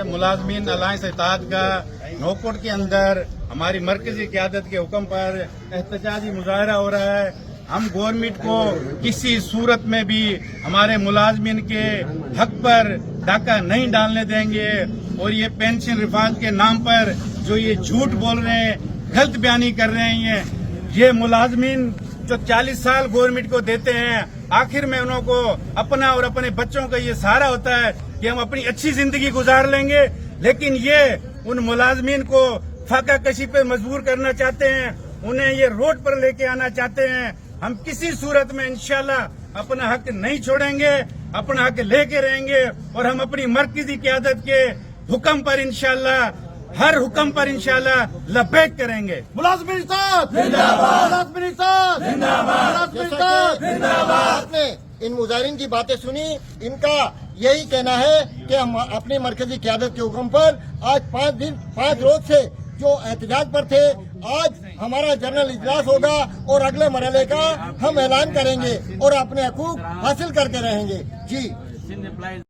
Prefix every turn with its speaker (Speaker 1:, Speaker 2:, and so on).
Speaker 1: मुलाजमीन alliance इत्तेहाद का नौकोट के अंदर हमारी मरकजी क़यादत के हुक्म पर एहतजाजी मुजाहरा हो रहा है। हम गवर्नमेंट को किसी सूरत में भी हमारे मुलाजमीन के हक पर डाका नहीं डालने देंगे और ये पेंशन रिफात के नाम पर जो ये झूठ बोल रहे हैं, गलत बयानी कर रहे हैं, ये मुलाजमीन जो 40 साल गवर्नमेंट को देते हैं, आखिर में उनको अपना और अपने बच्चों का ये सहारा होता है कि हम अपनी अच्छी जिंदगी गुजार लेंगे, लेकिन ये उन मुलाजमीन को फाका कशी पे मजबूर करना चाहते हैं, उन्हें ये रोड पर लेके आना चाहते हैं। हम किसी सूरत में इंशाल्लाह अपना हक नहीं छोड़ेंगे, अपना हक लेके रहेंगे और हम अपनी मरकजी क़यादत के हुक्म पर इंशाल्लाह, हर हुक्म पर इंशाल्लाह लबैक करेंगे।
Speaker 2: मुलाजमीन इत्तेहाद जिंदाबाद, मुलाजमीन इत्तेहाद जिंदाबाद, मुलाजमीन इत्तेहाद जिंदाबाद। आपने इन मुजाहिरीन की बातें सुनी, इनका यही कहना है कि हम अपनी मरकजी क़यादत के हुक्म पर आज 5 रोज से जो एहतजाज पर थे, आज हमारा जनरल इजलास होगा और अगले मरहले का हम ऐलान करेंगे और अपने हकूक हासिल करके रहेंगे। जी।